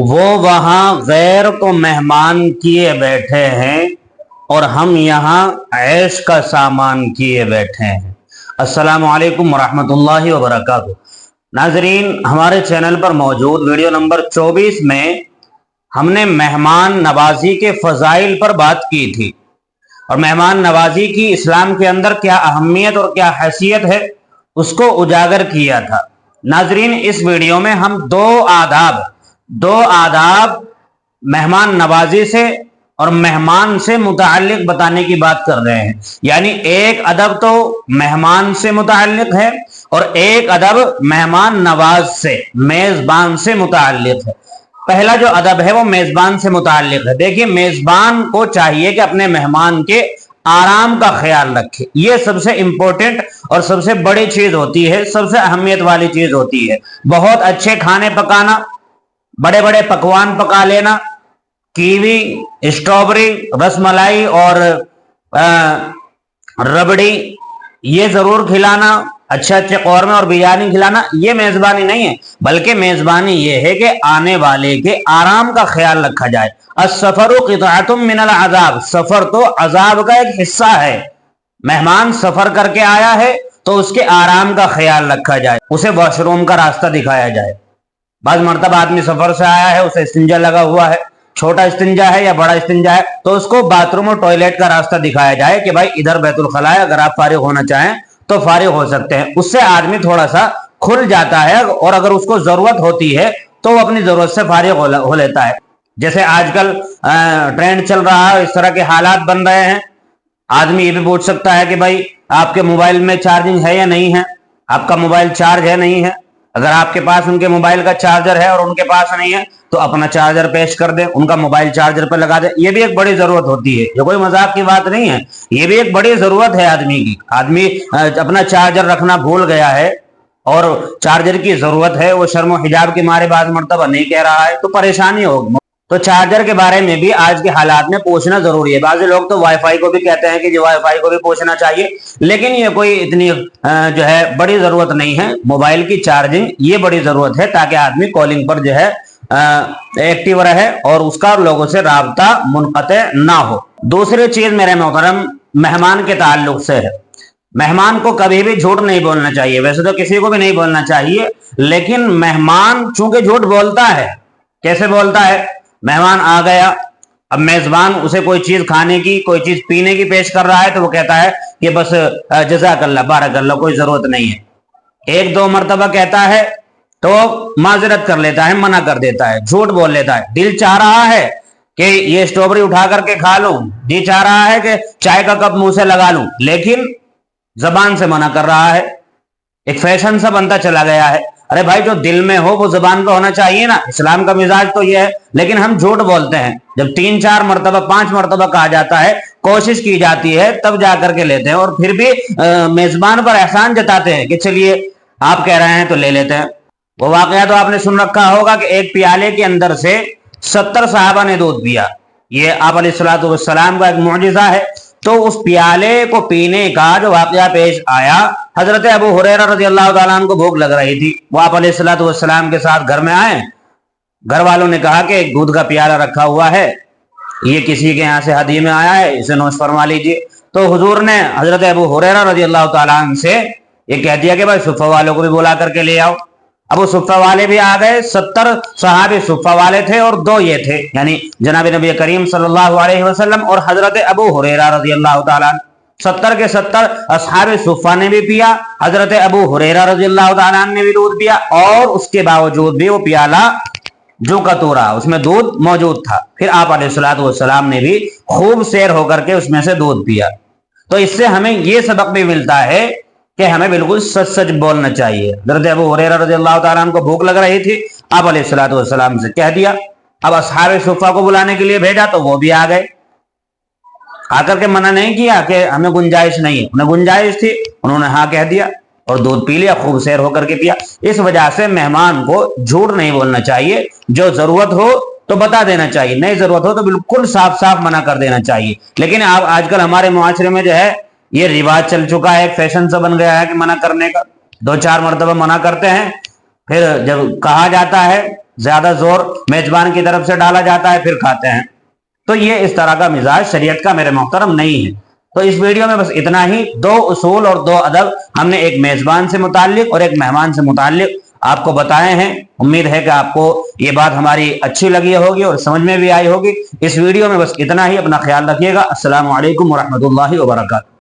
وہ وہاں غیر کو مہمان کیے بیٹھے ہیں اور ہم یہاں عیش کا سامان کیے بیٹھے ہیں۔ السلام علیکم ورحمۃ اللہ وبرکاتہ۔ ناظرین، ہمارے چینل پر موجود ویڈیو نمبر 24 میں ہم نے مہمان نوازی کے فضائل پر بات کی تھی، اور مہمان نوازی کی اسلام کے اندر کیا اہمیت اور کیا حیثیت ہے اس کو اجاگر کیا تھا۔ ناظرین، اس ویڈیو میں ہم دو آداب مہمان نوازی سے اور مہمان سے متعلق بتانے کی بات کر رہے ہیں۔ یعنی ایک ادب تو مہمان سے متعلق ہے اور ایک ادب مہمان نواز سے، میزبان سے متعلق ہے۔ پہلا جو ادب ہے وہ میزبان سے متعلق ہے۔ دیکھیے، میزبان کو چاہیے کہ اپنے مہمان کے آرام کا خیال رکھے۔ یہ سب سے امپورٹنٹ اور سب سے بڑی چیز ہوتی ہے، سب سے اہمیت والی چیز ہوتی ہے۔ بہت اچھے کھانے پکانا، بڑے بڑے پکوان پکا لینا، کیوی، اسٹرابری، رس ملائی اور ربڑی یہ ضرور کھلانا، اچھے اچھے قورمے اور بریانی کھلانا، یہ میزبانی نہیں ہے، بلکہ میزبانی یہ ہے کہ آنے والے کے آرام کا خیال رکھا جائے۔ السفر قطعۃ من العذاب، سفر تو عذاب کا ایک حصہ ہے۔ مہمان سفر کر کے آیا ہے تو اس کے آرام کا خیال رکھا جائے، اسے واش روم کا راستہ دکھایا جائے۔ بعض مرتبہ آدمی سفر سے آیا ہے، اسے استنجا لگا ہوا ہے، چھوٹا استنجا ہے یا بڑا استنجا ہے، تو اس کو باتھ روم اور ٹوائلٹ کا راستہ دکھایا جائے کہ بھائی ادھر بیت الخلاء ہے، اگر آپ فارغ ہونا چاہیں تو فارغ ہو سکتے ہیں۔ اس سے آدمی تھوڑا سا کھل جاتا ہے، اور اگر اس کو ضرورت ہوتی ہے تو وہ اپنی ضرورت سے فارغ ہو لیتا ہے۔ جیسے آج کل ٹرینڈ چل رہا ہے، اس طرح کے حالات بن رہے ہیں۔ آدمی یہ بھی پوچھ سکتا ہے کہ بھائی آپ کے موبائل میں چارجنگ ہے یا نہیں ہے، آپ کا موبائل چارج ہے نہیں ہے۔ اگر آپ کے پاس ان کے موبائل کا چارجر ہے اور ان کے پاس نہیں ہے تو اپنا چارجر پیش کر دیں، ان کا موبائل چارجر پہ لگا دیں۔ یہ بھی ایک بڑی ضرورت ہوتی ہے، یہ کوئی مذاق کی بات نہیں ہے، یہ بھی ایک بڑی ضرورت ہے آدمی کی۔ آدمی اپنا چارجر رکھنا بھول گیا ہے اور چارجر کی ضرورت ہے، وہ شرم و حجاب کے مارے بعض مرتبہ نہیں کہہ رہا ہے تو پریشانی ہوگی۔ تو چارجر کے بارے میں بھی آج کے حالات میں پوچھنا ضروری ہے۔ بعض لوگ تو وائی فائی کو بھی کہتے ہیں کہ جو وائی فائی کو بھی پوچھنا چاہیے، لیکن یہ کوئی اتنی جو ہے بڑی ضرورت نہیں ہے۔ موبائل کی چارجنگ یہ بڑی ضرورت ہے تاکہ آدمی کالنگ پر جو ہے ایکٹیو رہے اور اس کا لوگوں سے رابطہ منقطع نہ ہو۔ دوسری چیز میرے محترم مہمان کے تعلق سے ہے، مہمان کو کبھی بھی جھوٹ نہیں بولنا چاہیے۔ ویسے تو کسی کو بھی نہیں بولنا چاہیے، لیکن مہمان چونکہ جھوٹ بولتا ہے۔ کیسے بولتا ہے؟ مہمان آ گیا، اب میزبان اسے کوئی چیز کھانے کی، کوئی چیز پینے کی پیش کر رہا ہے تو وہ کہتا ہے کہ بس جزاک اللہ، بارک اللہ، کوئی ضرورت نہیں ہے۔ ایک دو مرتبہ کہتا ہے تو معذرت کر لیتا ہے، منع کر دیتا ہے، جھوٹ بول لیتا ہے۔ دل چاہ رہا ہے کہ یہ اسٹرابری اٹھا کر کے کھا لوں، دل چاہ رہا ہے کہ چائے کا کپ منہ سے لگا لوں، لیکن زبان سے منع کر رہا ہے۔ ایک فیشن سا بنتا چلا گیا ہے۔ ارے بھائی، جو دل میں ہو وہ زبان پہ ہونا چاہیے نا، اسلام کا مزاج تو یہ ہے، لیکن ہم جھوٹ بولتے ہیں۔ جب 3 4 مرتبہ 5 مرتبہ کہا جاتا ہے، کوشش کی جاتی ہے، تب جا کر کے لیتے ہیں، اور پھر بھی میزبان پر احسان جتاتے ہیں کہ چلیے آپ کہہ رہے ہیں تو لے لیتے ہیں۔ وہ واقعہ تو آپ نے سن رکھا ہوگا کہ ایک پیالے کے اندر سے 70 صحابہ نے دودھ پیا۔ یہ آپ علیہ الصلوۃ والسلام کا ایک معجزہ ہے۔ تو اس پیالے کو پینے کا جو واقعہ پیش آیا، حضرت ابو ہریرہ رضی اللہ تعالیٰ عنہ کو بھوک لگ رہی تھی، وہ آپ علیہ الصلوۃ والسلام کے ساتھ گھر میں آئے۔ گھر والوں نے کہا کہ ایک دودھ کا پیالہ رکھا ہوا ہے، یہ کسی کے یہاں سے ہدیے میں آیا ہے، اسے نوش فرما لیجیے۔ تو حضور نے حضرت ابو ہریرہ رضی اللہ تعالیٰ عنہ سے یہ کہہ دیا کہ بھائی صفہ والوں کو بھی بلا کر کے لے آؤ۔ اب وہ صفہ والے بھی آ گئے، 70 صحابی صفہ والے تھے اور 2 یہ تھے، یعنی جناب نبی کریم صلی اللہ علیہ وسلم اور حضرت ابو ہریرہ رضی اللہ تعالیٰ عنہ۔ 70 کے 70 اصحاب صفہ نے بھی پیا، حضرت ابو ہریرہ رضی اللہ تعالیٰ عنہ نے بھی دودھ پیا، اور اس کے باوجود بھی وہ پیالہ جو کتورا اس میں دودھ موجود تھا۔ پھر آپ علیہ الصلوۃ والسلام نے بھی خوب سیر ہو کر کے اس میں سے دودھ پیا۔ تو اس سے ہمیں یہ سبق بھی ملتا ہے کہ ہمیں بالکل سچ سچ بولنا چاہیے۔ حضرت ابو ہریرہ رضی اللہ تعالیٰ عنہ کو بھوک لگ رہی تھی، آپ علیہ الصلوۃ والسلام سے کہہ دیا۔ اب اصحاب صفہ کو بلانے کے لیے بھیجا تو وہ بھی آ گئے، آ کر کے منع نہیں کیا کہ ہمیں گنجائش نہیں ہے، انہیں گنجائش تھی، انہوں نے ہاں کہہ دیا اور دودھ پی لیا، خوب سیر ہو کر کے پیا۔ اس وجہ سے مہمان کو جھوٹ نہیں بولنا چاہیے، جو ضرورت ہو تو بتا دینا چاہیے، نہیں ضرورت ہو تو بالکل صاف صاف منع کر دینا چاہیے۔ لیکن آپ آج کل ہمارے معاشرے میں جو ہے یہ رواج چل چکا ہے، ایک فیشن سا بن گیا ہے کہ منع کرنے کا، 2 4 مرتبہ منع کرتے ہیں، پھر جب کہا جاتا ہے زیادہ زور میزبان کی طرف سے ڈالا جاتا ہے پھر کھاتے ہیں. تو یہ اس طرح کا مزاج شریعت کا میرے محترم نہیں ہے. تو اس ویڈیو میں بس اتنا ہی. 2 اصول اور 2 ادب ہم نے ایک میزبان سے متعلق اور ایک مہمان سے متعلق آپ کو بتائے ہیں. امید ہے کہ آپ کو یہ بات ہماری اچھی لگی ہوگی اور سمجھ میں بھی آئی ہوگی. اس ویڈیو میں بس اتنا ہی. اپنا خیال رکھیے گا. السلام علیکم ورحمۃ اللہ وبرکاتہ.